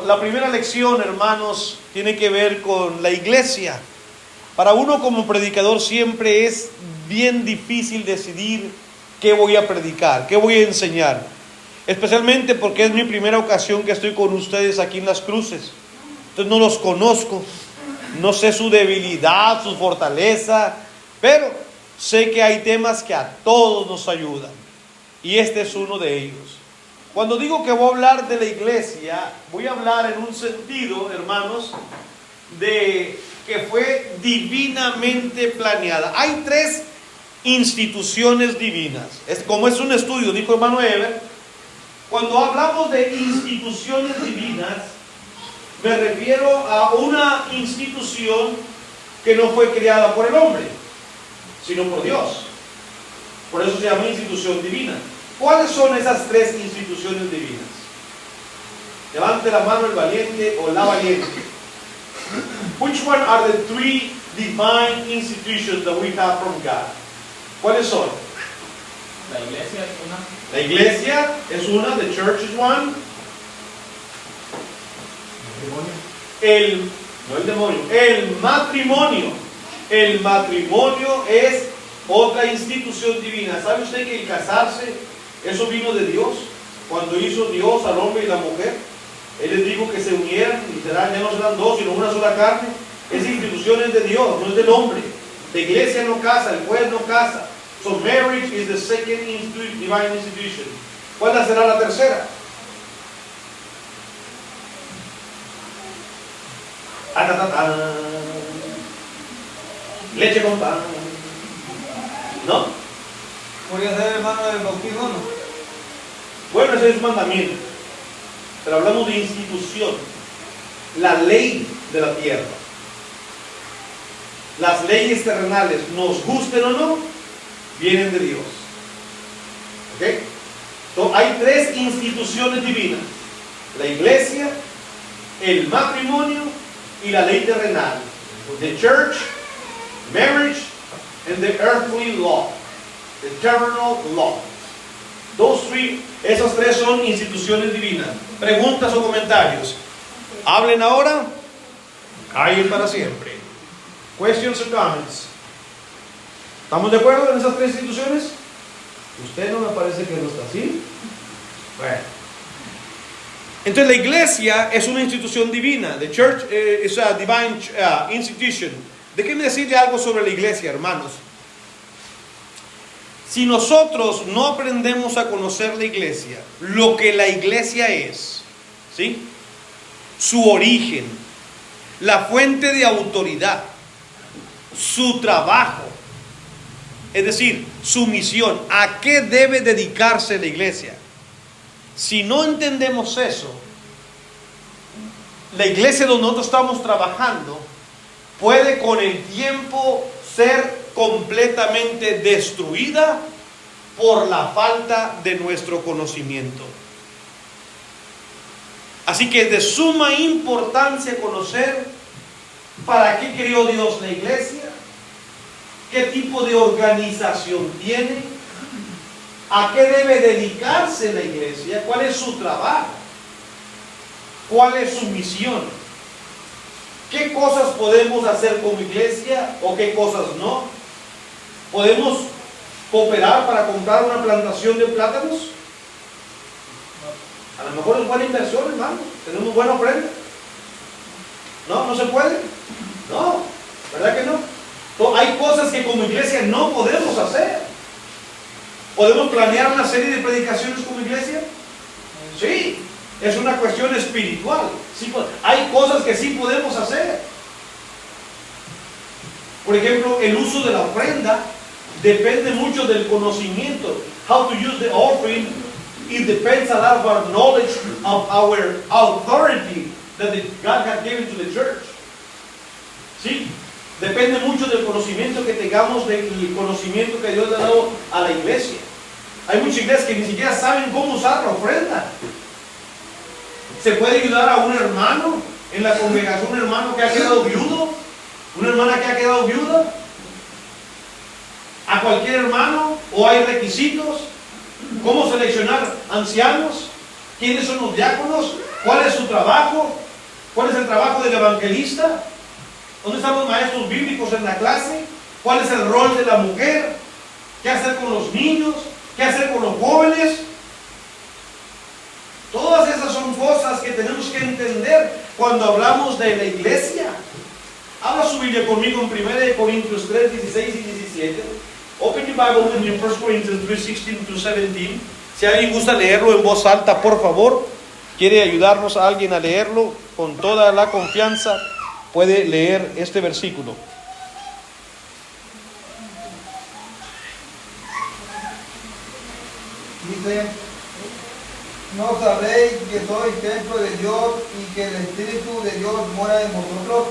la primera lección, hermanos, tiene que ver con la iglesia. Para uno como predicador siempre es bien difícil decidir qué voy a predicar, qué voy a enseñar. Especialmente porque es mi primera ocasión que estoy con ustedes aquí en Las Cruces. Entonces no los conozco, no sé su debilidad, su fortaleza, pero sé que hay temas que a todos nos ayudan. Y este es uno de ellos. Cuando digo que voy a hablar de la iglesia, voy a hablar en un sentido, hermanos, de que fue divinamente planeada. Hay tres instituciones divinas. Como es un estudio, dijo hermano Eber, cuando hablamos de instituciones divinas, me refiero a una institución que no fue creada por el hombre, sino por Dios. Por eso se llama institución divina. ¿Cuáles son esas tres instituciones divinas? Levante la mano el valiente o la valiente. Which one are the three divine institutions that we have from God? ¿Cuáles son? La iglesia es una. La iglesia es una, the church is one. El matrimonio. El matrimonio es otra institución divina. ¿Sabe usted que el casarse, eso vino de Dios? Cuando hizo Dios al hombre y la mujer, Él les dijo que se unieran y ya no serán dos, sino una sola carne. Esa institución es de Dios, no es del hombre. La iglesia no casa, el juez no casa. So marriage is the second divine institution. ¿Cuál será la tercera? Leche con pan. ¿No? Podría ser hermano del bautismo, ¿no? Bueno, ese es un mandamiento. Pero hablamos de institución. La ley de la tierra. Las leyes terrenales, nos gusten o no, vienen de Dios. ¿Ok? Entonces, hay tres instituciones divinas. La iglesia, el matrimonio y la ley terrenal. The church, marriage, and the earthly law. The terrenal law. Esas tres son instituciones divinas. Preguntas o comentarios. Hablen ahora, callen para siempre. Questions or comments. ¿Estamos de acuerdo en esas tres instituciones? Usted no me parece que no está así. Bueno. Entonces la iglesia es una institución divina. The church is a divine institution. Déjenme decirle algo sobre la iglesia, hermanos. Si nosotros no aprendemos a conocer la iglesia, lo que la iglesia es, ¿sí? Su origen, la fuente de autoridad, su trabajo, es decir, su misión, ¿a qué debe dedicarse la iglesia? Si no entendemos eso, la iglesia donde nosotros estamos trabajando puede con el tiempo ser completamente destruida por la falta de nuestro conocimiento. Así que es de suma importancia conocer para qué creó Dios la iglesia, qué tipo de organización tiene, a qué debe dedicarse la iglesia, cuál es su trabajo, cuál es su misión, qué cosas podemos hacer como iglesia o qué cosas no. ¿Podemos cooperar para comprar una plantación de plátanos? A lo mejor es buena inversión, hermano. Tenemos buena ofrenda. ¿No? ¿No se puede? No, ¿verdad que no? Hay cosas que como iglesia no podemos hacer. ¿Podemos planear una serie de predicaciones como iglesia? Sí, es una cuestión espiritual. Sí, hay cosas que sí podemos hacer. Por ejemplo, el uso de la ofrenda depende mucho del conocimiento. How to use the offering, it depends a lot of our knowledge of our authority that God has given to the church. Sí, depende mucho del conocimiento que tengamos, del conocimiento que Dios le ha dado a la iglesia. Hay muchas iglesias que ni siquiera saben cómo usar la ofrenda. Se puede ayudar a un hermano en la congregación, un hermano que ha quedado viudo, una hermana que ha quedado viuda, a cualquier hermano, o hay requisitos. ¿Cómo seleccionar ancianos? ¿Quiénes son los diáconos? ¿Cuál es su trabajo? trabajo del evangelista? ¿Dónde están los maestros bíblicos en la clase? ¿Cuál es el rol de la mujer? ¿Qué hacer con los niños? ¿Qué hacer con los jóvenes? Todas esas son cosas que tenemos que entender cuando hablamos de la iglesia. Habla su Biblia conmigo en 1 Corintios 3, 16 y 17. Open your Bible with me in 1 Corinthians 3, 16 to 17. Si alguien gusta leerlo en voz alta, por favor, quiere ayudarnos a alguien a leerlo con toda la confianza, puede leer este versículo. Dice: ¿no sabréis que sois templo de Dios y que el Espíritu de Dios mora en vosotros?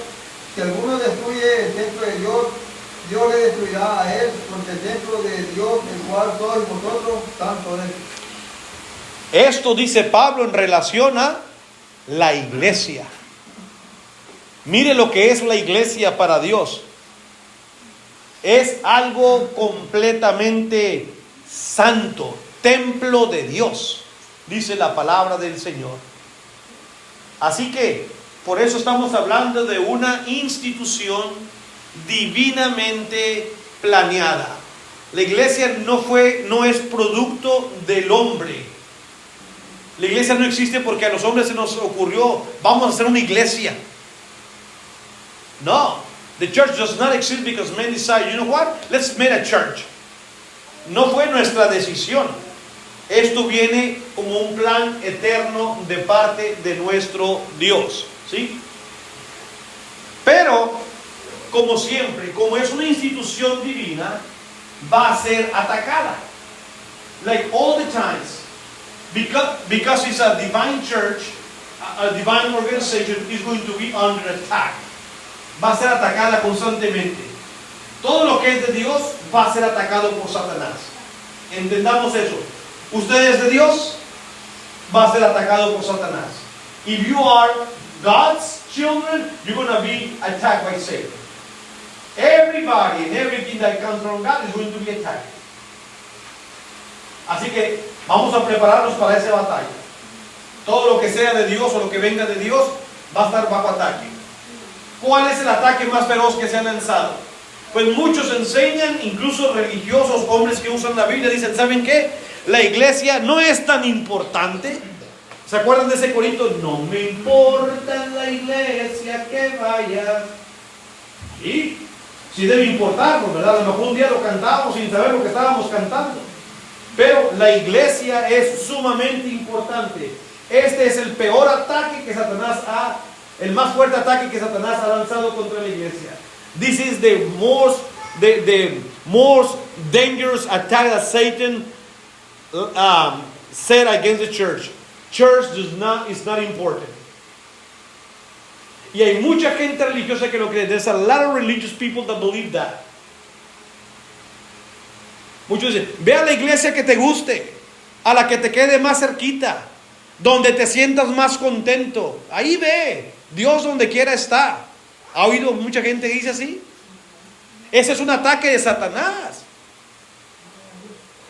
Si alguno destruye el templo de Dios, Dios le destruirá a él, porque el templo de Dios, el cual sois vosotros, santo es. Esto dice Pablo en relación a la iglesia. Mire lo que es la iglesia para Dios. Es algo completamente santo, templo de Dios, dice la palabra del Señor. Así que, por eso estamos hablando de una institución divinamente planeada. La iglesia no es producto del hombre. La iglesia no existe porque a los hombres se nos ocurrió, vamos a hacer una iglesia. No, the church does not exist because men decide, you know what, let's make a church. No fue nuestra decisión. Esto viene como un plan eterno de parte de nuestro Dios, ¿sí? Pero, como siempre, como es una institución divina, va a ser atacada. Like all the times. Because it's a divine church, a divine organization is going to be under attack. Va a ser atacada constantemente. Todo lo que es de Dios va a ser atacado por Satanás. Entendamos eso. Usted es de Dios, va a ser atacado por Satanás. If you are God's children, you're going to be attacked by Satan. Everybody and everything that comes from God is going to be attacked. Así que vamos a prepararnos para esa batalla. Todo lo que sea de Dios o lo que venga de Dios va a estar bajo ataque. ¿Cuál es el ataque más feroz que se ha lanzado? Pues muchos enseñan, incluso religiosos, hombres que usan la Biblia, dicen, ¿saben qué? La iglesia no es tan importante. ¿Se acuerdan de ese corito? No me importa en la iglesia que vayas. Sí debe importarnos, ¿verdad? A lo mejor un día lo cantamos sin saber lo que estábamos cantando. Pero la iglesia es sumamente importante. Este es el peor ataque que Satanás el más fuerte ataque que Satanás ha lanzado contra la iglesia. This is the most dangerous attack that Satan said against the church. Church is not important. Y hay mucha gente religiosa que lo cree. There's a lot of religious people that believe that. Muchos dicen, ve a la iglesia que te guste, a la que te quede más cerquita, donde te sientas más contento. Ahí ve, Dios donde quiera está. ¿Ha oído mucha gente que dice así? Ese es un ataque de Satanás.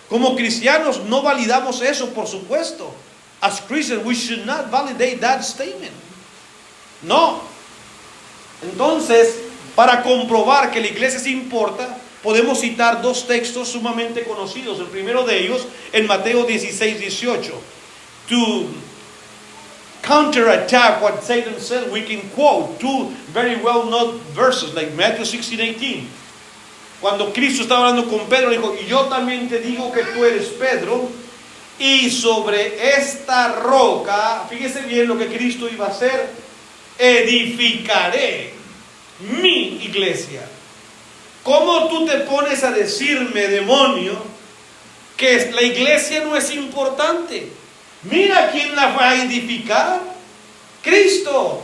Como cristianos no validamos eso, por supuesto. As Christians, we should not validate that statement. No. Entonces, para comprobar que la iglesia se importa, podemos citar dos textos sumamente conocidos. El primero de ellos en Mateo 16, 18. To counterattack what Satan said, we can quote two very well-known verses, like Matthew 16, 18. Cuando Cristo estaba hablando con Pedro, dijo, y yo también te digo que tú eres Pedro, y sobre esta roca, fíjese bien lo que Cristo iba a hacer, edificaré mi iglesia. ¿Cómo tú te pones a decirme, demonio, que la iglesia no es importante? Mira quién la va a edificar. Cristo.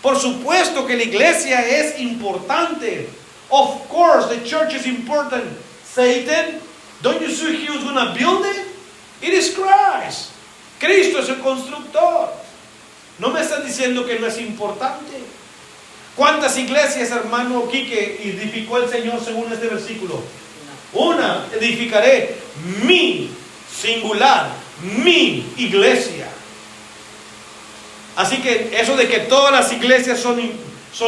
Por supuesto que la iglesia es importante. Of course, the church is important. Satan, don't you see he was going to build it? It is Christ. Cristo es el constructor. No me estás diciendo que no es importante. ¿Cuántas iglesias, hermano Quique, edificó el Señor según este versículo? Una. Edificaré mi singular, mi iglesia. Así que eso de que todas las iglesias son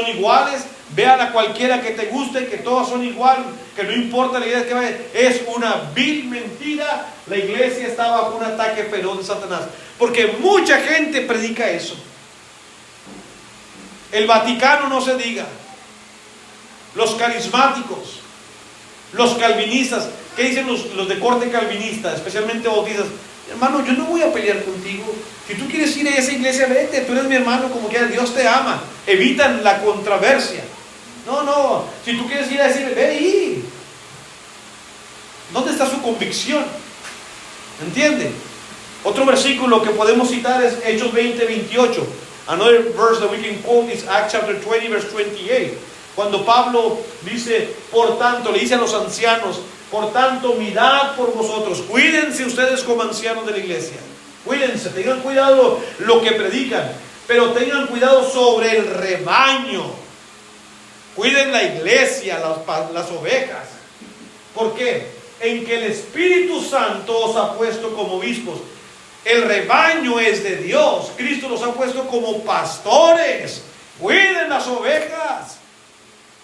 iguales, vean a cualquiera que te guste, que todas son igual, que no importa la iglesia que vaya, es una vil mentira. La iglesia está bajo un ataque feroz de Satanás, porque mucha gente predica eso. El Vaticano no se diga, los carismáticos, los calvinistas. ¿Qué dicen los de corte calvinista, especialmente bautistas? Hermano, yo no voy a pelear contigo. Si tú quieres ir a esa iglesia, vete, tú eres mi hermano, como quieras, Dios te ama. Evitan la controversia. No, si tú quieres ir a decirle, ve ahí. ¿Dónde está su convicción? ¿Entiende? Otro versículo que podemos citar es Hechos 20:28. Another verse that we can quote is Acts chapter 20, verse 28. Cuando Pablo dice, por tanto, le dice a los ancianos, por tanto, mirad por vosotros, cuídense ustedes como ancianos de la iglesia. Cuídense, tengan cuidado lo que predican, pero tengan cuidado sobre el rebaño. Cuiden la iglesia, las ovejas. ¿Por qué? En que el Espíritu Santo os ha puesto como obispos. El rebaño es de Dios. Cristo los ha puesto como pastores. Cuiden las ovejas.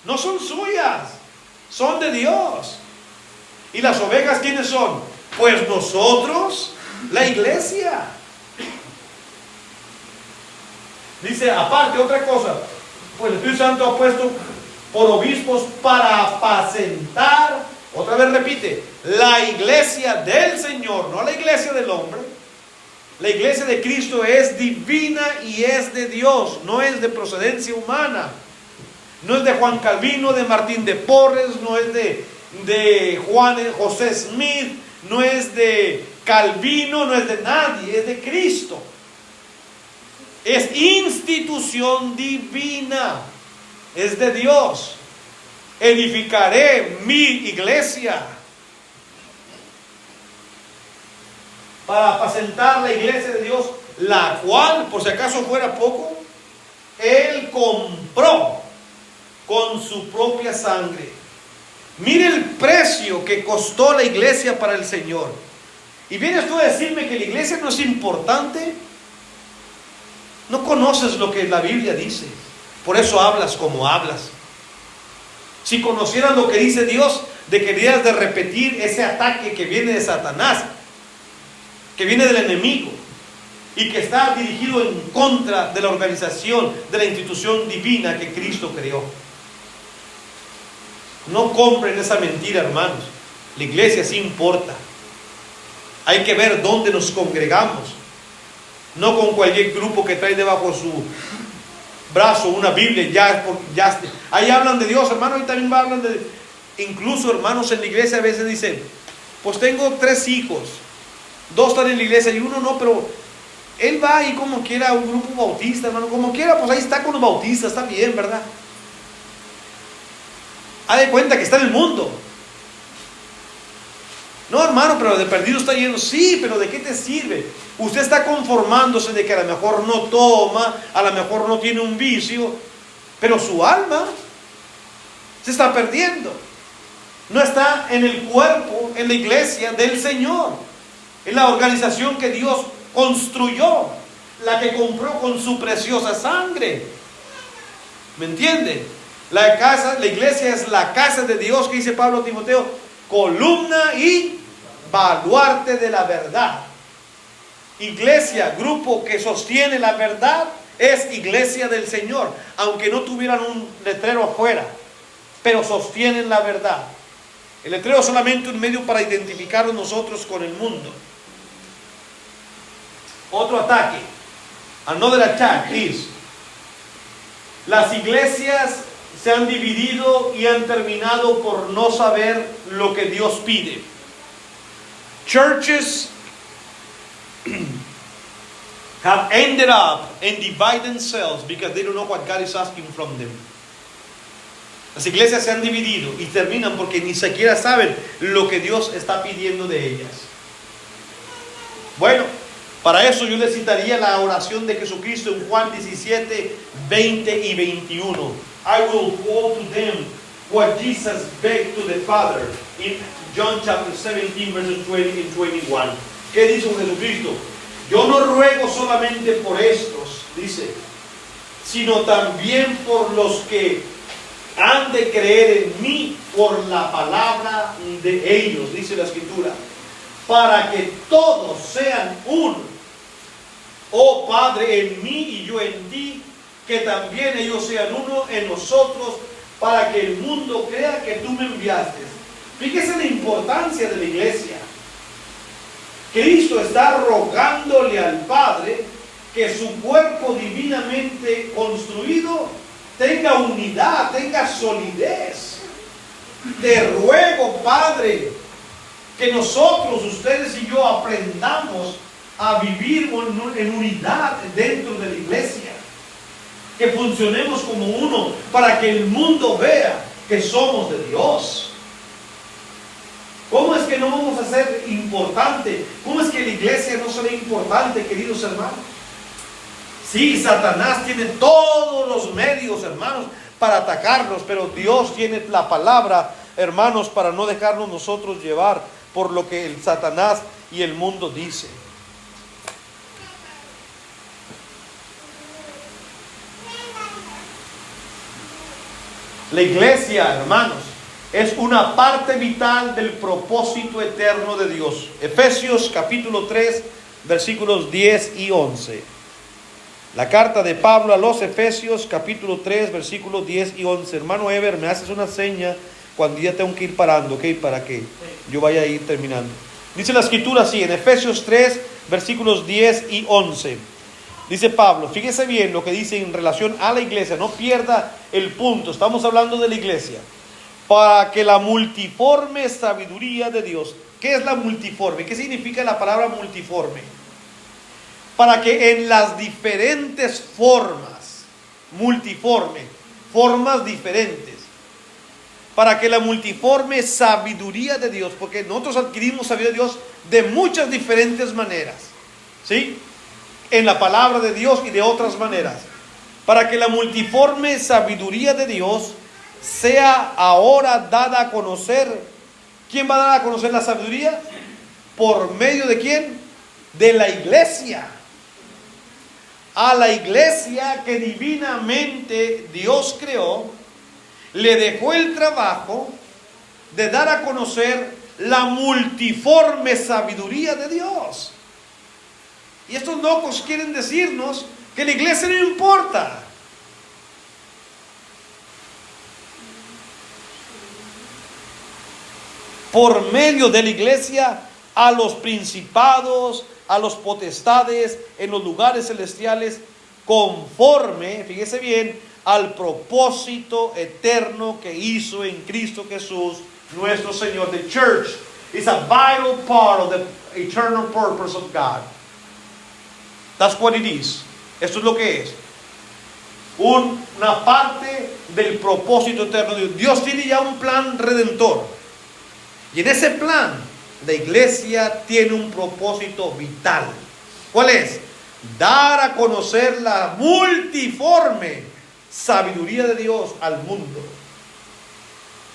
No son suyas, son de Dios. ¿Y las ovejas quiénes son? Pues nosotros, la iglesia. Dice, aparte, otra cosa, pues el Espíritu Santo ha puesto por obispos para apacentar, otra vez repite, la iglesia del Señor, no la iglesia del hombre. La iglesia de Cristo es divina y es de Dios, no es de procedencia humana. No es de Juan Calvino, de Martín de Porres, no es de José Smith, no es de Calvino, no es de nadie, es de Cristo. Es institución divina, es de Dios. Edificaré mi iglesia para apacentar la iglesia de Dios, la cual, por si acaso fuera poco, Él compró con su propia sangre. Mire el precio que costó la iglesia para el Señor. Y vienes tú a decirme que la iglesia no es importante. No conoces lo que la Biblia dice, por eso hablas como hablas. Si conocieras lo que dice Dios, dejarías de repetir ese ataque que viene de Satanás, que viene del enemigo y que está dirigido en contra de la organización, de la institución divina que Cristo creó. No compren esa mentira, hermanos. La iglesia sí importa. Hay que ver dónde nos congregamos. No con cualquier grupo que trae debajo su brazo una Biblia. Ahí hablan de Dios, hermano. Ahí también hablan de... Incluso, hermanos, en la iglesia a veces dicen, pues tengo 3 hijos. 2 están en la iglesia y 1 no, pero él va ahí como quiera a un grupo bautista, hermano. Como quiera, pues ahí está con los bautistas. Está bien, ¿verdad? Haz de cuenta que está en el mundo. No, hermano, pero de perdido está lleno. Sí, pero ¿de qué te sirve? Usted está conformándose de que a lo mejor no toma, a lo mejor no tiene un vicio, pero su alma se está perdiendo. No está en el cuerpo, en la iglesia del Señor. Es la organización que Dios construyó, la que compró con su preciosa sangre. ¿Me entiende? La iglesia es la casa de Dios, que dice Pablo a Timoteo, columna y baluarte de la verdad. Iglesia, grupo que sostiene la verdad, es iglesia del Señor, aunque no tuvieran un letrero afuera, pero sostienen la verdad. El letrero es solamente un medio para identificarnos nosotros con el mundo. Otro ataque, another attack is, las iglesias se han dividido y han terminado por no saber lo que Dios pide. Churches have ended up and divide themselves because they don't know what God is asking from them. Las iglesias se han dividido y terminan porque ni siquiera saben lo que Dios está pidiendo de ellas. Bueno, para eso yo les citaría la oración de Jesucristo en Juan 17, 20 y 21. I will quote to them what Jesus begged to the Father in John chapter 17 verses 20 and 21. ¿Qué dijo Jesucristo? Yo no ruego solamente por estos, dice, sino también por los que han de creer en mí por la palabra de ellos, dice la Escritura, para que todos sean uno. Oh Padre, en mí y yo en ti, que también ellos sean uno en nosotros, para que el mundo crea que tú me enviaste. Fíjese la importancia de la iglesia. Cristo está rogándole al Padre que su cuerpo divinamente construido tenga unidad, tenga solidez. Te ruego, Padre, que nosotros, ustedes y yo, aprendamos a vivir en unidad dentro de la iglesia. Que funcionemos como uno para que el mundo vea que somos de Dios. ¿Cómo es que no vamos a ser importante? ¿Cómo es que la iglesia no será importante, queridos hermanos? Sí, Satanás tiene todos los medios, hermanos, para atacarnos, pero Dios tiene la palabra, hermanos, para no dejarnos nosotros llevar por lo que el Satanás y el mundo dice. La iglesia, hermanos, es una parte vital del propósito eterno de Dios. Efesios capítulo 3, versículos 10 y 11. La carta de Pablo a los Efesios capítulo 3, versículos 10 y 11. Hermano Ever, me haces una seña cuando ya tengo que ir parando, ¿ok? Para que yo vaya a ir terminando. Dice la Escritura así, en Efesios 3, versículos 10 y 11. Dice Pablo, fíjese bien lo que dice en relación a la iglesia, no pierda el punto, estamos hablando de la iglesia. Para que la multiforme sabiduría de Dios, ¿qué es la multiforme? ¿Qué significa la palabra multiforme? Para que en las diferentes formas, multiforme, formas diferentes, para que la multiforme sabiduría de Dios, porque nosotros adquirimos sabiduría de Dios de muchas diferentes maneras, ¿sí? En la palabra de Dios y de otras maneras, para que la multiforme sabiduría de Dios sea ahora dada a conocer. ¿Quién va a dar a conocer la sabiduría? ¿Por medio de quién? De la iglesia. A la iglesia que divinamente Dios creó, le dejó el trabajo de dar a conocer la multiforme sabiduría de Dios. Y estos locos quieren decirnos que la iglesia no importa. Por medio de la iglesia, a los principados, a los potestades en los lugares celestiales, conforme, fíjese bien, al propósito eterno que hizo en Cristo Jesús, nuestro Señor. The church is a vital part of the eternal purpose of God. That's what it is. Esto es lo que es. Una parte del propósito eterno de Dios. Dios tiene ya un plan redentor. Y en ese plan, la iglesia tiene un propósito vital. ¿Cuál es? Dar a conocer la multiforme sabiduría de Dios al mundo.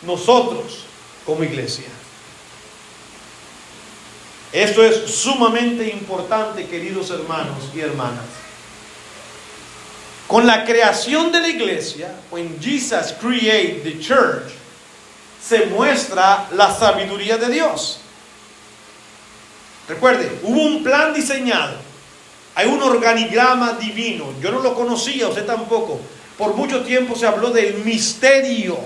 Nosotros, como iglesia. Esto es sumamente importante, queridos hermanos y hermanas. Con la creación de la iglesia, when Jesus created the church, se muestra la sabiduría de Dios. Recuerde, hubo un plan diseñado. Hay un organigrama divino. Yo no lo conocía, usted tampoco. Por mucho tiempo se habló del misterio.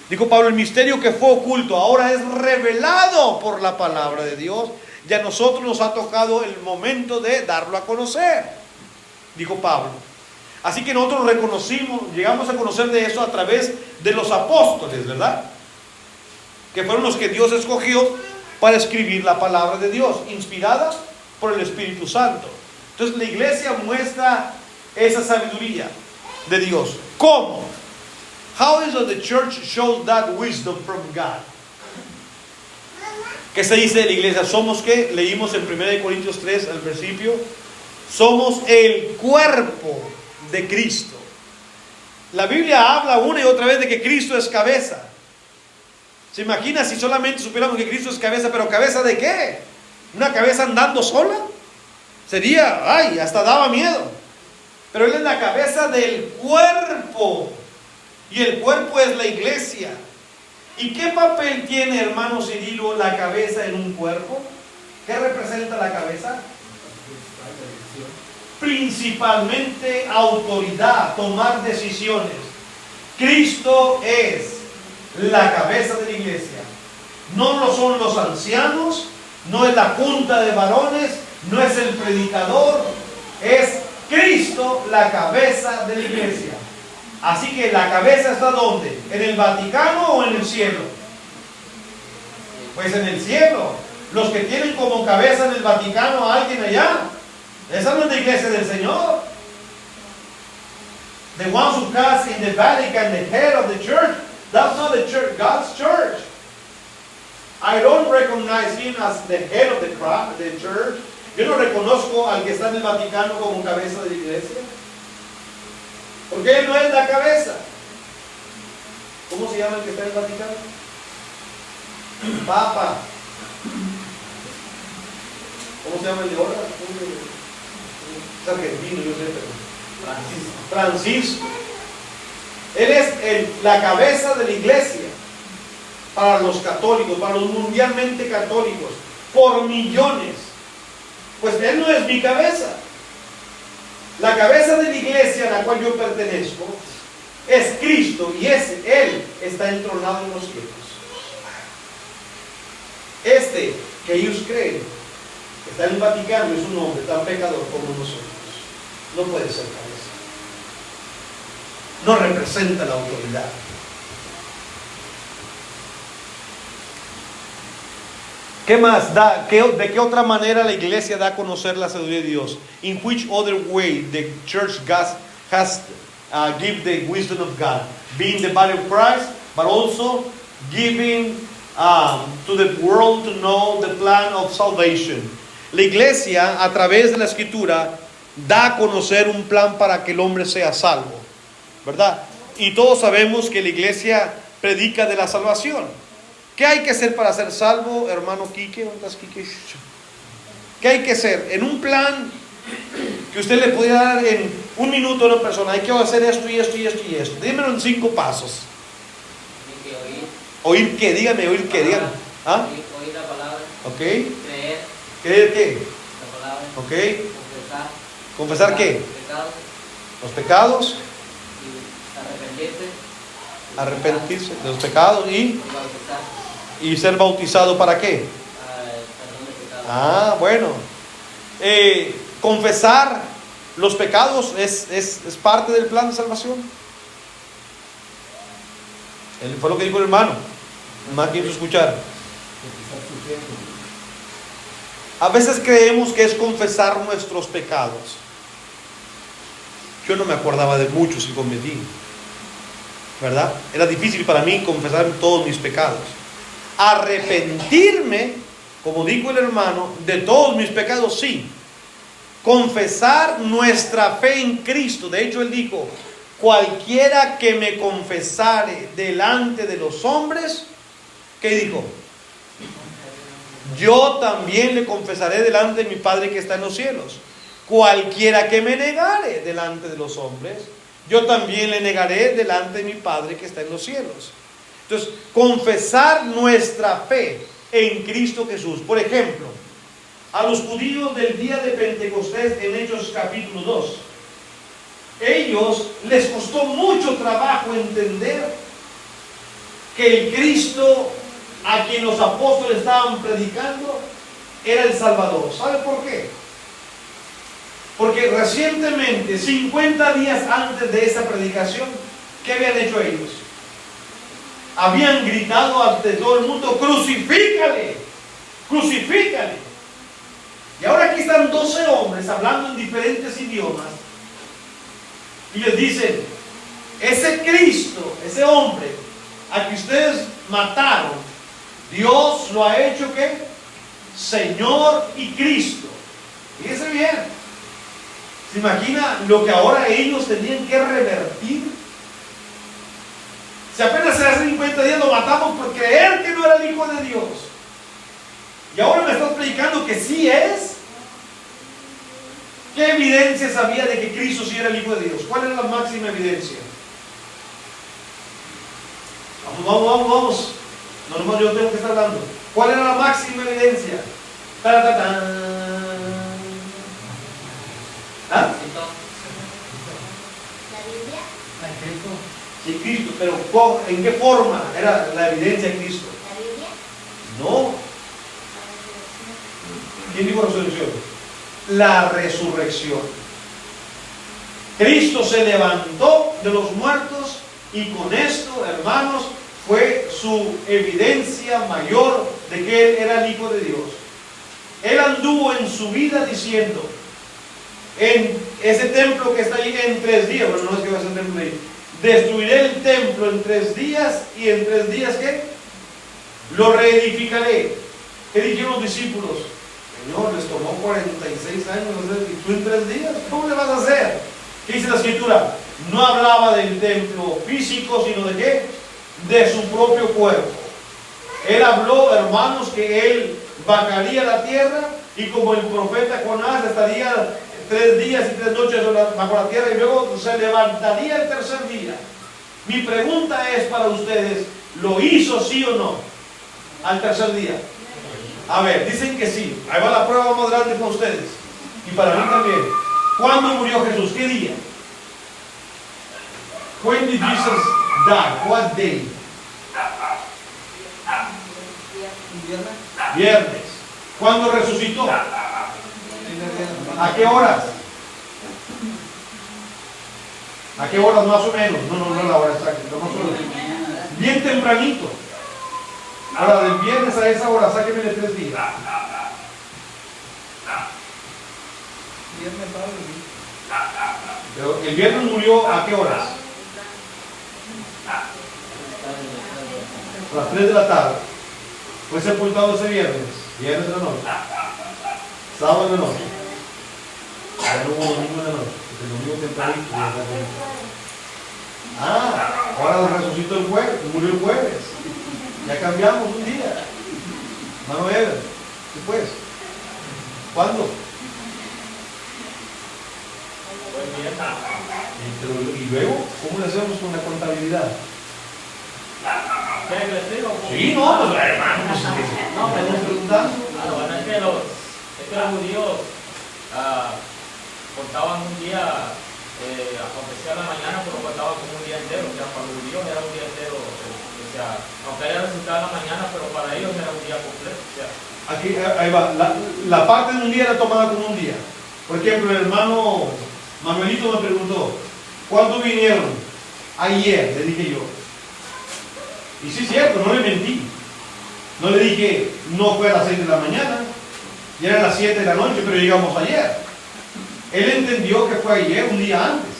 Dijo Pablo, el misterio que fue oculto ahora es revelado por la palabra de Dios. Ya a nosotros nos ha tocado el momento de darlo a conocer, dijo Pablo. Así que nosotros llegamos a conocer de eso a través de los apóstoles, ¿verdad? Que fueron los que Dios escogió para escribir la palabra de Dios, inspirada por el Espíritu Santo. Entonces la iglesia muestra esa sabiduría de Dios. ¿Cómo? How is it the church shows that wisdom from God? ¿Qué se dice de la iglesia? Somos, ¿qué? Leímos en 1 Corintios 3 al principio. Somos el cuerpo de Cristo. La Biblia habla una y otra vez de que Cristo es cabeza. ¿Se imagina si solamente supiéramos que Cristo es cabeza? ¿Pero cabeza de qué? ¿Una cabeza andando sola? Sería, hasta daba miedo. pero Él es la cabeza del cuerpo. Y el cuerpo es la iglesia. ¿Y qué papel tiene, hermano Cirilo, la cabeza en un cuerpo? ¿Qué representa la cabeza? Principalmente autoridad, tomar decisiones. Cristo es la cabeza de la iglesia. No lo son los ancianos, no es la junta de varones, no es el predicador, es Cristo la cabeza de la iglesia. Así que la cabeza está ¿dónde? ¿En el Vaticano o en el cielo? Pues en el cielo. Los que tienen como cabeza en el Vaticano a alguien allá, esa no es la iglesia del Señor. The ones who cast in the Vatican, the head of the church, that's not the church, God's church. I don't recognize him as the head of the church. Yo no reconozco al que está en el Vaticano como cabeza de la iglesia. Porque él no es la cabeza. ¿Cómo se llama el que está en el Vaticano? Papa. ¿Cómo se llama el de ahora? Es argentino, yo sé, pero Francisco. Él es la cabeza de la iglesia para los católicos, para los mundialmente católicos, por millones. Pues él no es mi cabeza. La cabeza de la iglesia a la cual yo pertenezco es Cristo, y Él está entronado en los cielos. Este que ellos creen que está en el Vaticano es un hombre tan pecador como nosotros. No puede ser cabeza. No representa la autoridad. ¿Qué más da? ¿De qué otra manera la iglesia da a conocer la sabiduría de Dios? In which other way the church has give the wisdom of God? Being the body of Christ, but also giving to the world to know the plan of salvation. La iglesia, a través de la escritura, da a conocer un plan para que el hombre sea salvo, ¿verdad? Y todos sabemos que la iglesia predica de la salvación. ¿Qué hay que hacer para ser salvo, hermano Quique? ¿Dónde estás, Quique? ¿Qué hay que hacer? En un plan que usted le pudiera dar en un minuto a una persona, hay que hacer esto y esto y esto y esto. Dímelo en 5 pasos. Hay que oír. ¿Oír qué? Dígame, oír qué, dígame. ¿Ah? Oír la palabra. Ok. Creer ¿Creer qué? la palabra. Ok. Confesar. ¿Confesar qué? Pecados. Los pecados. Y Arrepentirse de los pecados y bautizar. ser bautizado ¿para qué? Perdón de pecados. Ah, bueno. Confesar los pecados es parte del plan de salvación. Fue lo que dijo el hermano. Más quiero escuchar. A veces creemos que es confesar nuestros pecados. Yo no me acordaba de muchos que cometí, ¿verdad? Era difícil para mí confesar todos mis pecados. Arrepentirme, como dijo el hermano, de todos mis pecados, sí. Confesar nuestra fe en Cristo. De hecho, él dijo: cualquiera que me confesare delante de los hombres, ¿qué dijo? Yo también le confesaré delante de mi Padre que está en los cielos. Cualquiera que me negare delante de los hombres, yo también le negaré delante de mi Padre que está en los cielos. Entonces, confesar nuestra fe en Cristo Jesús. Por ejemplo, a los judíos del día de Pentecostés en Hechos capítulo 2, ellos les costó mucho trabajo entender que el Cristo a quien los apóstoles estaban predicando era el Salvador. ¿Sabe por qué? Porque recientemente, 50 días antes de esa predicación, ¿qué habían hecho ellos? Habían gritado ante todo el mundo: crucifícale, crucifícale. Y ahora aquí están 12 hombres hablando en diferentes idiomas y les dicen: ese Cristo, ese hombre a que ustedes mataron, Dios lo ha hecho ¿qué? Señor y Cristo. Fíjense bien. ¿Se imagina lo que ahora ellos tenían que revertir? Si apenas hace 50 días lo matamos por creer que no era el Hijo de Dios, y ahora me estás predicando que sí es. ¿Qué evidencias había de que Cristo sí era el Hijo de Dios? ¿Cuál era la máxima evidencia? Vamos. No, nomás yo tengo que estar hablando. ¿Cuál era la máxima evidencia? ¡Taratán! ¿Ah? Sí, Cristo, pero ¿en qué forma era la evidencia de Cristo? No. ¿Quién dijo resurrección? La resurrección. Cristo se levantó de los muertos y con esto, hermanos, fue su evidencia mayor de que Él era el Hijo de Dios. Él anduvo en su vida diciendo, en ese templo que está ahí en 3 días, bueno, no es que va a ser el templo ahí, destruiré el templo en 3 días y en 3 días, ¿qué? Lo reedificaré. ¿Qué dijeron los discípulos? Señor, les tomó 46 años, ¿y tú en 3 días? ¿Cómo le vas a hacer? ¿Qué dice la Escritura? No hablaba del templo físico, sino de ¿qué? De su propio cuerpo. Él habló, hermanos, que Él vacaría la tierra y como el profeta Jonás estaría 3 días y 3 noches bajo la tierra y luego se levantaría el tercer día. Mi pregunta es para ustedes, ¿lo hizo sí o no? Al tercer día. A ver, dicen que sí. Ahí va la prueba más grande para ustedes. Y para mí también. ¿Cuándo murió Jesús? ¿Qué día? When did Jesus die? What day? Viernes. ¿Cuándo resucitó? ¿A qué horas? ¿A qué horas más o menos? No la hora exacta. Bien tempranito. Ahora, del viernes a esa hora, sáquenme de 3 días. Pero el viernes murió ¿a qué horas? A las 3 de la tarde. Fue sepultado ese viernes de la noche. Sábado de la noche. Ya no hubo domingo de la noche. Porque el domingo tempranito. Ahora resucitó el jueves, murió el jueves. Ya cambiamos un día. Mano Ever, después. ¿Cuándo? Y luego, ¿cómo le hacemos con la contabilidad? Sí, no, pues hermano, pues, no, me estás preguntando. Bueno, es que los judíos contaban un día, aunque sea la mañana, pero contaban como un día entero. O sea, para los judíos era un día entero. O sea, aunque haya resultado en la mañana, pero para ellos era un día completo. O sea, aquí, ahí va. La parte de un día era tomada como un día. Por ejemplo, el hermano Manuelito me preguntó, ¿cuándo vinieron? Ayer, le dije yo. Y sí es cierto, no le mentí. No le dije, no fue a las 6 de la mañana, ya eran las 7 de la noche, pero llegamos ayer. Él entendió que fue ayer, un día antes.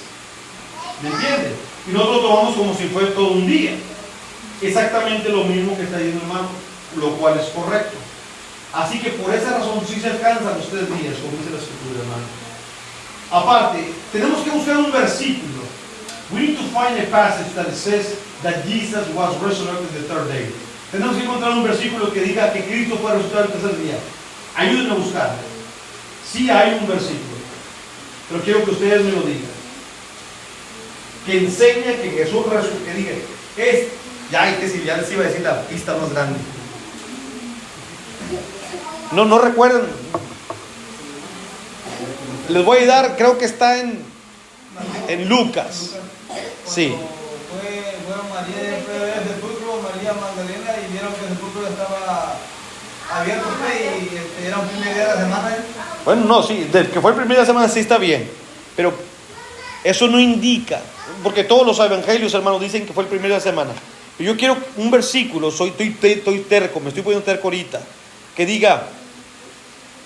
¿Me entiende? Y nosotros lo tomamos como si fuera todo un día. Exactamente lo mismo que está diciendo el hermano, lo cual es correcto. Así que por esa razón sí se alcanzan los 3 días, como dice la Escritura, hermano. Aparte, tenemos que buscar un versículo. We need to find a passage that says that Jesus was resurrected the 3rd day. Tenemos que encontrar un versículo que diga que Cristo fue resucitado el tercer día. Ayúdenme a buscarlo. Sí hay un versículo, pero quiero que ustedes me lo digan. Que enseña que Jesús resucitó, que diga, ya les iba a decir la pista más grande. No recuerden. Les voy a dar, creo que está en Lucas. Sí. Fueron María y fue al sepulcro, María Magdalena, y vieron que el sepulcro estaba abierto y era un primer día de la semana. Bueno, no, sí, que fue el primer día de la semana sí está bien, pero eso no indica, porque todos los evangelios, hermanos, dicen que fue el primer día de la semana. Pero yo quiero un versículo, estoy terco, me estoy poniendo terco ahorita, que diga,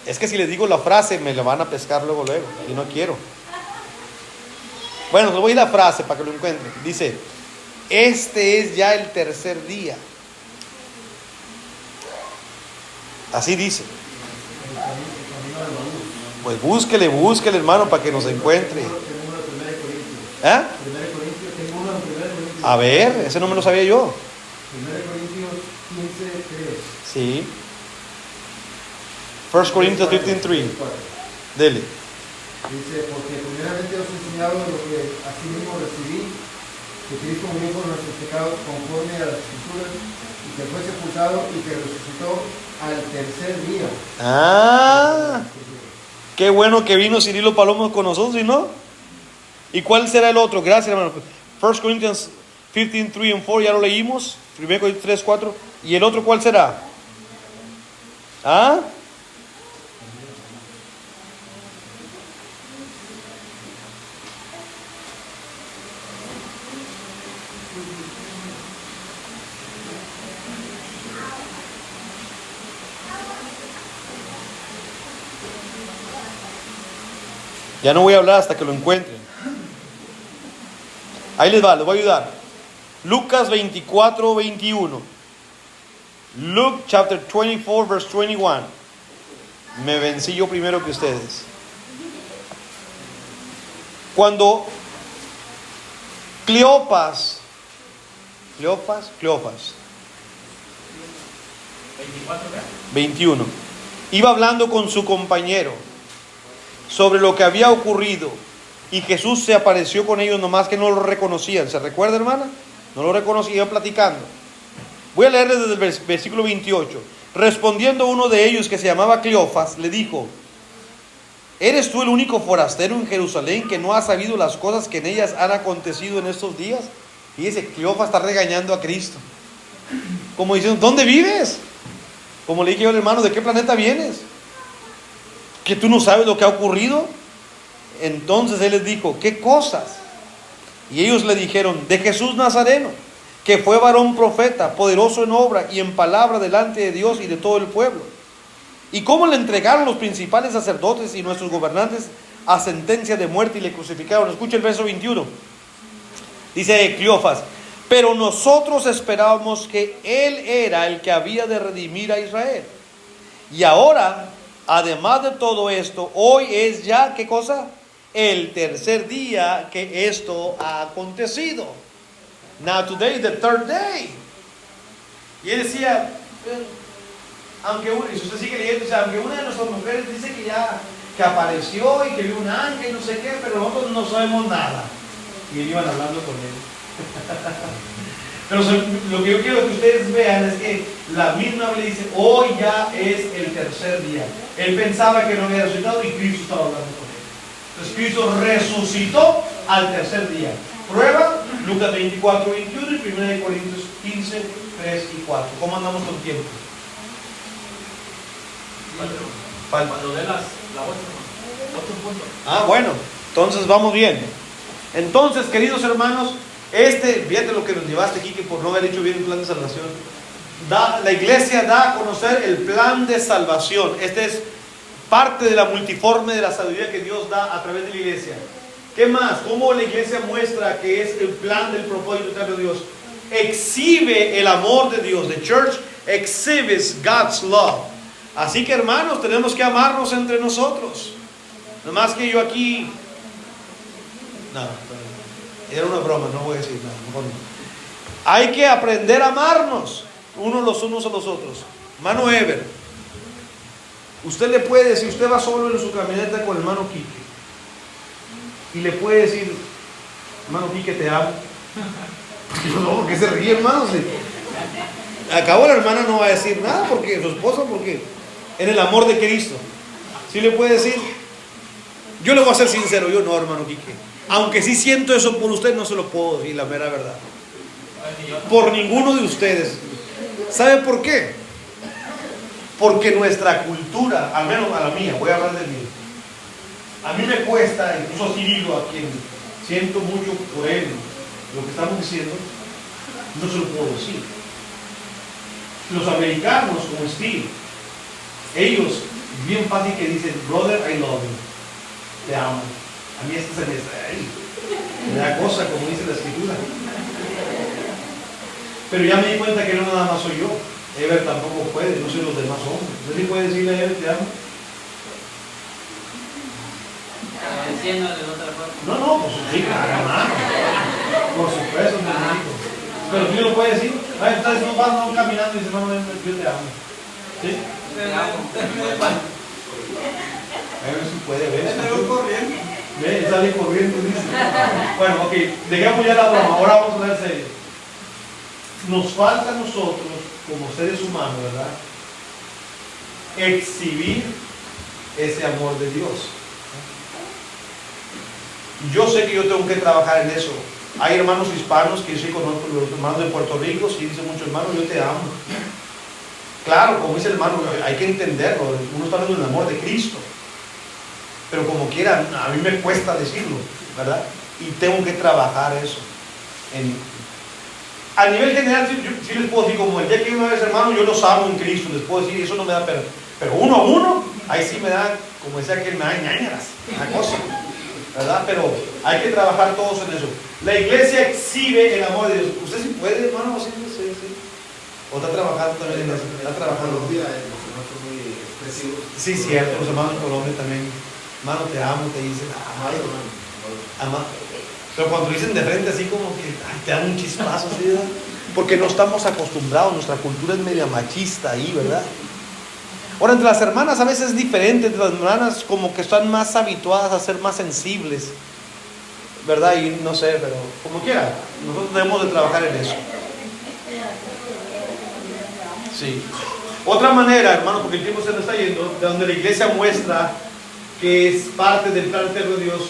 es que si les digo la frase me la van a pescar luego, y no quiero. Bueno, les voy a ir la frase para que lo encuentren. Dice, este es ya el tercer día. Así dice. Pues búsquele, hermano, para que nos encuentre. ¿Eh? A ver, ese no me lo sabía yo. 1 Corintios 15:3. Sí. 1 Corintios 15:3. Dele. Dice, porque primeramente os he enseñado lo que asimismo recibí, que Cristo murió por nuestros pecados conforme a las Escrituras, y que fue sepultado y que resucitó al tercer día. Ah, qué bueno que vino Cirilo Palomo con nosotros, ¿y no? ¿Y cuál será el otro? Gracias, hermano. 1 Corinthians 15, 3 and 4, ya lo leímos. 1 Corintios 3, 4. ¿Y el otro cuál será? ¿Ah? Ya no voy a hablar hasta que lo encuentren. Ahí les va, les voy a ayudar. Lucas 24, 21. Luke chapter 24, verse 21. Me vencí yo primero que ustedes. Cuando Cleofas 24, ¿qué? 21 iba hablando con su compañero sobre lo que había ocurrido, y Jesús se apareció con ellos, nomás que no lo reconocían. ¿Se recuerda, hermana? No lo reconocían, iba platicando. Voy a leerles desde el versículo 28. Respondiendo uno de ellos, que se llamaba Cleofas, le dijo: ¿eres tú el único forastero en Jerusalén que no ha sabido las cosas que en ellas han acontecido en estos días? Y dice, Cleofas está regañando a Cristo, como diciendo, ¿dónde vives? Como le dije yo al hermano, ¿de qué planeta vienes? ¿Que tú no sabes lo que ha ocurrido? Entonces él les dijo, ¿qué cosas? Y ellos le dijeron, de Jesús Nazareno, que fue varón profeta, poderoso en obra y en palabra delante de Dios y de todo el pueblo. Y cómo le entregaron los principales sacerdotes y nuestros gobernantes a sentencia de muerte y le crucificaron. Escucha el verso 21. Dice Cleofas, pero nosotros esperábamos que él era el que había de redimir a Israel. Y ahora, además de todo esto, hoy es ya, ¿qué cosa? El tercer día que esto ha acontecido. Now today is the third day. Y él decía, aunque y si usted sigue leyendo, dice, aunque una de nuestras mujeres dice que apareció y que vio un ángel y no sé qué, pero nosotros no sabemos nada. Y ellos iban hablando con él. Pero lo que yo quiero que ustedes vean es que la misma Biblia dice, hoy ya es el tercer día. Él pensaba que no había resucitado y Cristo estaba hablando con él. Entonces Cristo resucitó al tercer día. Prueba, Lucas 24, 21 y 1 Corintios 15, 3 y 4. ¿Cómo andamos con tiempo? Cuando dé las 8 puntos. Ah, bueno, entonces vamos bien. Entonces, queridos hermanos, fíjate lo que nos llevaste aquí, que por no haber hecho bien el plan de salvación. La iglesia da a conocer el plan de salvación. Este es parte de la multiforme de la sabiduría que Dios da a través de la iglesia. ¿Qué más? ¿Cómo la iglesia muestra que es el plan del propósito de Dios? Exhibe el amor de Dios. The church exhibits God's love. Así que, hermanos, tenemos que amarnos entre nosotros. No más que yo aquí... No, era una broma, no voy a decir nada. Mejor no. Hay que aprender a amarnos los unos a los otros. Hermano Ever, usted le puede decir, usted va solo en su camioneta con el hermano Quique, y le puede decir, hermano Quique, te amo. No, ¿por qué se ríe, hermano? Acabó la hermana no va a decir nada, porque su esposa, porque en el amor de Cristo. ¿Sí le puede decir? Yo le voy a ser sincero, yo no, hermano Quique. Aunque sí siento eso por usted, no se lo puedo decir, la mera verdad. Por ninguno de ustedes. ¿Sabe por qué? Porque nuestra cultura, al menos a la mía, voy a hablar de mí. A mí me cuesta, incluso a Cirilo, a quien siento mucho por él, lo que estamos diciendo, no se lo puedo decir. Los americanos, como Steve, ellos, bien fácil que dicen, brother, I love you, te amo. A mí esto se me da cosa, como dice la escritura. Pero ya me di cuenta que no nada más soy yo. Ever tampoco puede, no sé los demás hombres. ¿Usted sí puede decirle a Ever te amo? No, pues sí, hermano. Por supuesto, mi hermanito. Pero sí lo puede decir. Entonces no vas caminando y dices, hermano, yo te amo. ¿Sí? ver si puede ver. Salió corriendo. Ve, sale corriendo, dice. Bueno, ok, dejemos ya la broma, ahora vamos a hablar serio. Nos falta a nosotros, como seres humanos, ¿verdad?, exhibir ese amor de Dios. Yo sé que yo tengo que trabajar en eso. Hay hermanos hispanos que yo sí conozco, los hermanos de Puerto Rico, sí dicen muchos hermanos, yo te amo. Claro, como dice el hermano, hay que entenderlo, uno está hablando del amor de Cristo. Pero como quiera, a mí me cuesta decirlo, ¿verdad? Y tengo que trabajar eso. A nivel general, sí les puedo decir, como el día que una vez, hermano, yo los amo en Cristo, les puedo decir, eso no me da pena. Pero uno a uno, ahí sí me da, como decía que me da ñañaras, una cosa, ¿verdad? Pero hay que trabajar todos en eso. La iglesia exhibe el amor de Dios. ¿Usted sí puede, hermano? Sí. ¿O está trabajando también en eso? Está trabajando. Colombia, los hermanos son muy expresivos. Sí, cierto, los hermanos de Colombia también. Hermano, te amo, te dicen, Amado, hermano. ama. Pero cuando dicen de frente así como que ay, te dan un chispazo así, ¿verdad? Porque no estamos acostumbrados, nuestra cultura es media machista ahí, ¿verdad? Ahora, entre las hermanas a veces es diferente, entre las hermanas como que están más habituadas a ser más sensibles, ¿verdad? Y no sé, pero como quiera, nosotros debemos de trabajar en eso. Sí. Otra manera, hermano, porque el tiempo se nos está yendo, de donde la iglesia muestra que es parte del plan eterno de Dios.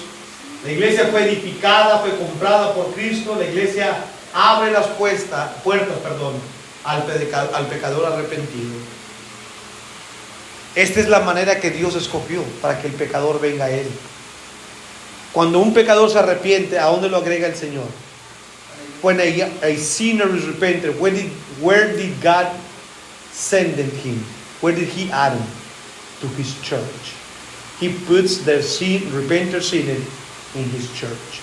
La iglesia fue edificada, fue comprada por Cristo. La iglesia abre las puertas, al pecador arrepentido. Esta es la manera que Dios escogió para que el pecador venga a Él. Cuando un pecador se arrepiente, ¿a dónde lo agrega el Señor? When a sinner is repentant, where did God send him? Where did He add him? To His church. He puts the repentant sinner in His church.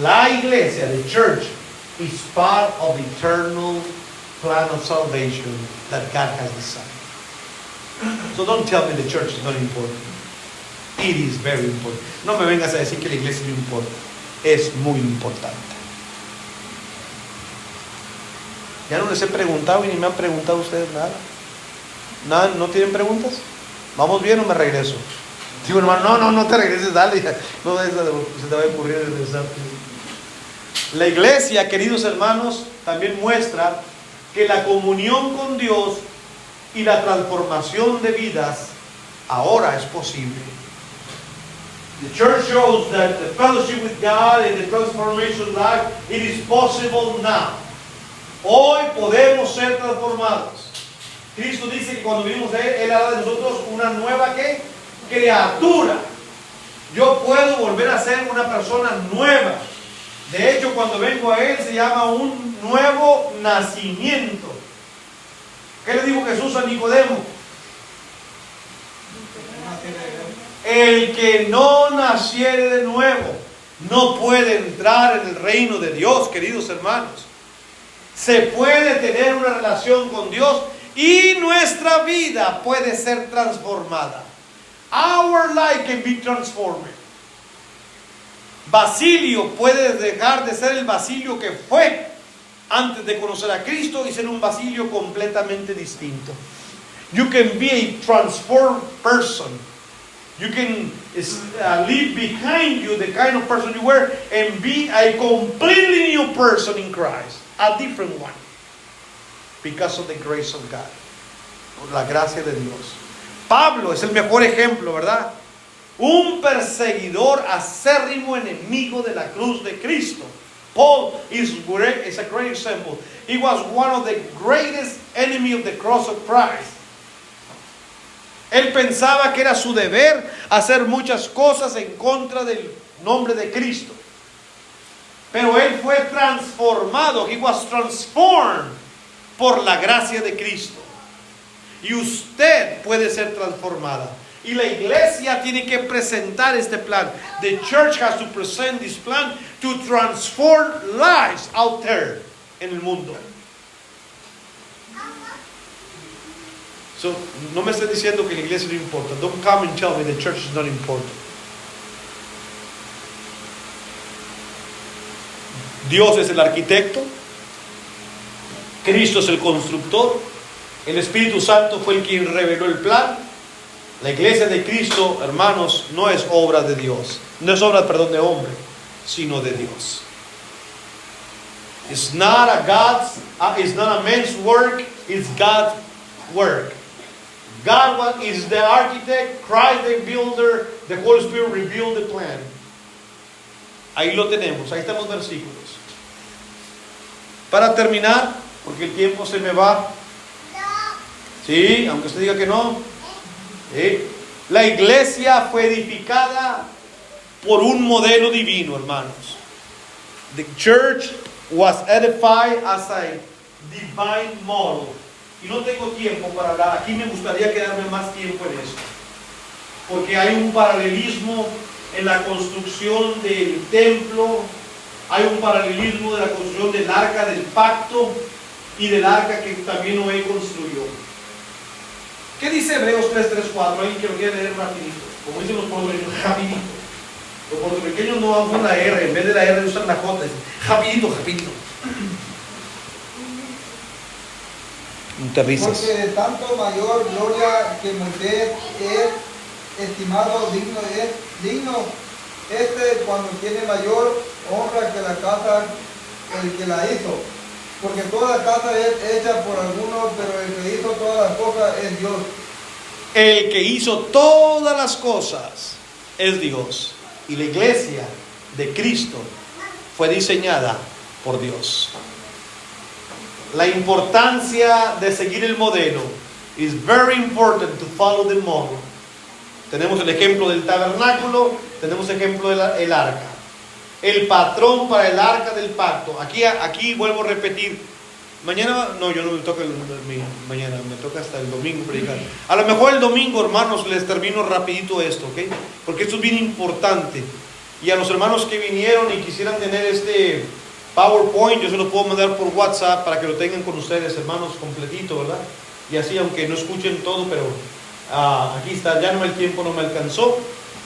La iglesia, the church, is part of the eternal plan of salvation that God has designed. So don't tell me the church is not important. It is very important. No me vengas a decir que la iglesia no importa. Es muy importante. Ya no les he preguntado y ni me han preguntado ustedes nada. ¿Nada? ¿No tienen preguntas? ¿Vamos bien o me regreso? Digo, hermano, no te regreses, dale. No se te va a ocurrir regresar. La iglesia, queridos hermanos, también muestra que la comunión con Dios y la transformación de vidas ahora es posible. The church shows that the fellowship with God and the transformation of life, it is possible now. Hoy podemos ser transformados. Cristo dice que cuando vivimos de Él hará de nosotros una nueva ¿qué? Criatura. Yo puedo volver a ser una persona nueva. De hecho, cuando vengo a Él se llama un nuevo nacimiento. ¿Qué le dijo Jesús a Nicodemo? El que no naciere de nuevo no puede entrar en el reino de Dios, queridos hermanos. Se puede tener una relación con Dios y nuestra vida puede ser transformada. Our life can be transformed. Basilio puede dejar de ser el Basilio que fue antes de conocer a Cristo y ser un Basilio completamente distinto. You can be a transformed person. You can leave behind you the kind of person you were and be a completely new person in Christ. A different one. Because of the grace of God. Por la gracia de Dios. Pablo es el mejor ejemplo, ¿verdad? Un perseguidor acérrimo enemigo de la cruz de Cristo. Paul is a great example. He was one of the greatest enemies of the cross of Christ. Él pensaba que era su deber hacer muchas cosas en contra del nombre de Cristo. Pero él fue transformado. He was transformed por la gracia de Cristo. Y usted puede ser transformada. Y la iglesia tiene que presentar este plan. The church has to present this plan to transform lives out there en el mundo. So, no me esté diciendo que la iglesia no importa. Don't come and tell me the church is not important. Dios es el arquitecto. Cristo es el constructor. El Espíritu Santo fue el quien reveló el plan. La iglesia de Cristo, hermanos, no es obra de Dios. No es obra, perdón, de hombre, sino de Dios. It's not a man's work, it's God's work. God is the architect, Christ the builder, the Holy Spirit revealed the plan. Ahí lo tenemos, ahí están los versículos. Para terminar, porque el tiempo se me va. Sí, aunque usted diga que no. ¿Sí? La iglesia fue edificada por un modelo divino, hermanos. The church was edified as a divine model. Y no tengo tiempo para hablar. Aquí me gustaría quedarme más tiempo en esto, porque hay un paralelismo en la construcción del templo. Hay un paralelismo de la construcción del arca del pacto y del arca que también Noé construyó. ¿Qué dice Hebreos 3:4? Ahí que lo quiero leer rapidito. Como dicen los puertorriqueños, rapidito. Los puertorriqueños no van con la R, en vez de la R usan la J. Rapidito, rapidito. Interrisas. Porque de tanto mayor gloria que Moisés es estimado digno cuando tiene mayor honra que la casa el que la hizo. Porque toda casa es hecha por algunos, pero el que hizo todas las cosas es Dios. El que hizo todas las cosas es Dios. Y la iglesia de Cristo fue diseñada por Dios. La importancia de seguir el modelo. It's very important to follow the model. Tenemos el ejemplo del tabernáculo, tenemos el ejemplo del arca. El patrón para el arca del pacto. Aquí vuelvo a repetir. Mañana, no, yo no me toca mañana, me toca hasta el domingo predicar. A lo mejor el domingo, hermanos, les termino rapidito esto, ¿ok? Porque esto es bien importante. Y a los hermanos que vinieron y quisieran tener este PowerPoint, yo se lo puedo mandar por WhatsApp para que lo tengan con ustedes, hermanos, completito, ¿verdad? Y así, aunque no escuchen todo, pero aquí está, ya no el tiempo no me alcanzó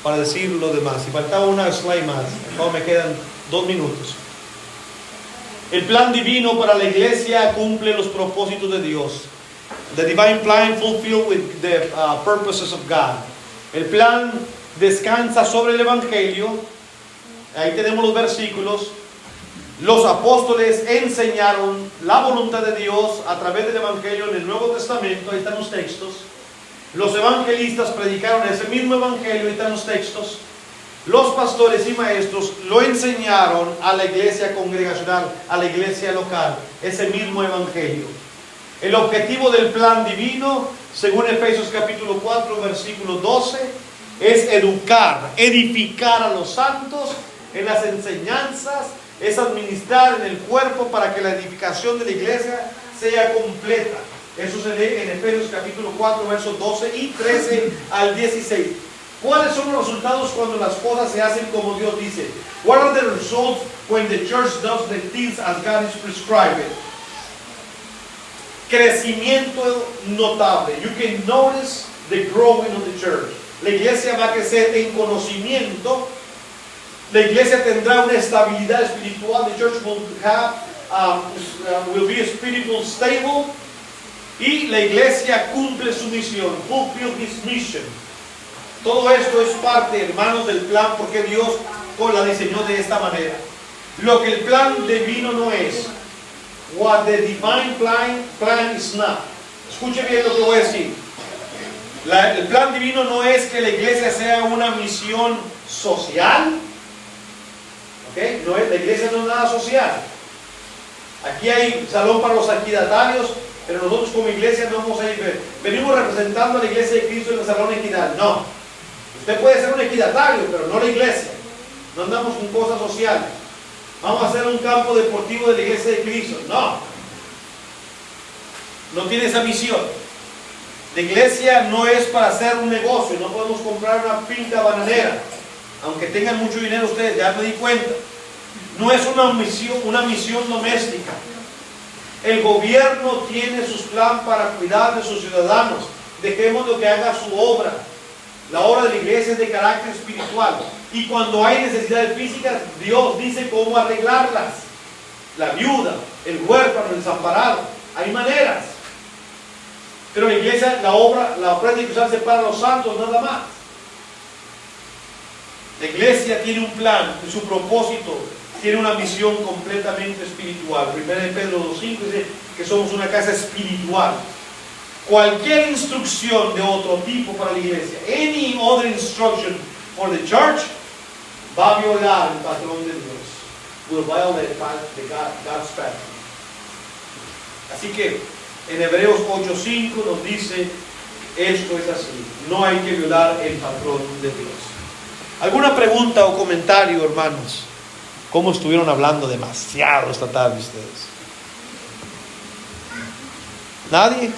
para decir lo demás. Si faltaba una slide más, me quedan 2 minutos. El plan divino para la iglesia cumple los propósitos de Dios. The divine plan fulfilled with the purposes of God. El plan descansa sobre el evangelio. Ahí tenemos los versículos. Los apóstoles enseñaron la voluntad de Dios a través del evangelio en el Nuevo Testamento. Ahí están los textos. Los evangelistas predicaron ese mismo evangelio. Ahí están los textos. Los pastores y maestros lo enseñaron a la iglesia congregacional, a la iglesia local, ese mismo evangelio. El objetivo del plan divino, según Efesios capítulo 4, versículo 12, es educar, edificar a los santos en las enseñanzas, es administrar en el cuerpo para que la edificación de la iglesia sea completa. Eso se lee en Efesios capítulo 4, versos 12 y 13 al 16. ¿Cuáles son los resultados cuando las cosas se hacen como Dios dice? What are the results when the church does the things as God is prescribing? Crecimiento notable. You can notice the growing of the church. La iglesia va a crecer en conocimiento. La iglesia tendrá una estabilidad espiritual. The church will be spiritual stable. Y la iglesia cumple su misión. Fulfill his mission. Todo esto es parte, hermanos, del plan, porque Dios la diseñó de esta manera. Lo que el plan divino no es. What the divine plan is not. Escuche bien lo que voy a decir. El plan divino no es que la iglesia sea una misión social. ¿Okay? No es, la iglesia no es nada social. Aquí hay salón para los equidatarios, pero nosotros como iglesia no vamos a ir. Venimos representando a la iglesia de Cristo en el salón equidad. No. Usted puede ser un equidatario, pero no la iglesia. No andamos con cosas sociales. Vamos a hacer un campo deportivo de la iglesia de Cristo. No. No tiene esa misión. La iglesia no es para hacer un negocio. No podemos comprar una finca bananera. Aunque tengan mucho dinero ustedes, ya me di cuenta. No es una misión doméstica. El gobierno tiene sus planes para cuidar de sus ciudadanos. Dejemos lo que haga su obra. La obra de la iglesia es de carácter espiritual. Y cuando hay necesidades físicas, Dios dice cómo arreglarlas. La viuda, el huérfano, el desamparado. Hay maneras. Pero la iglesia, la obra, la ofrenda que usarse para los santos, nada más. La iglesia tiene un plan, y su propósito tiene una misión completamente espiritual. 1 Pedro 2.5 dice que somos una casa espiritual. Cualquier instrucción de otro tipo para la iglesia, any other instruction for the church, va a violar el patrón de Dios. Will violate God's pattern. Así que en Hebreos 8.5 nos dice, esto es así, no hay que violar el patrón de Dios. ¿Alguna pregunta o comentario, hermanos? ¿Cómo estuvieron hablando demasiado esta tarde ustedes? ¿Nadie?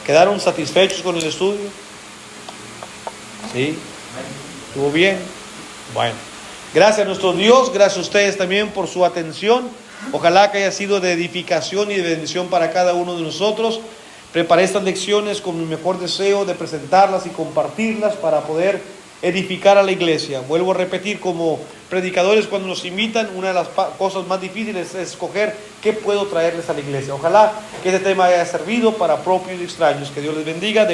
¿Quedaron satisfechos con el estudio? ¿Sí? ¿Estuvo bien? Bueno. Gracias a nuestro Dios, gracias a ustedes también por su atención. Ojalá que haya sido de edificación y de bendición para cada uno de nosotros. Preparé estas lecciones con mi mejor deseo de presentarlas y compartirlas para poder edificar a la iglesia. Vuelvo a repetir, como predicadores cuando nos invitan, una de las cosas más difíciles es escoger qué puedo traerles a la iglesia. Ojalá que este tema haya servido para propios y extraños. Que Dios les bendiga.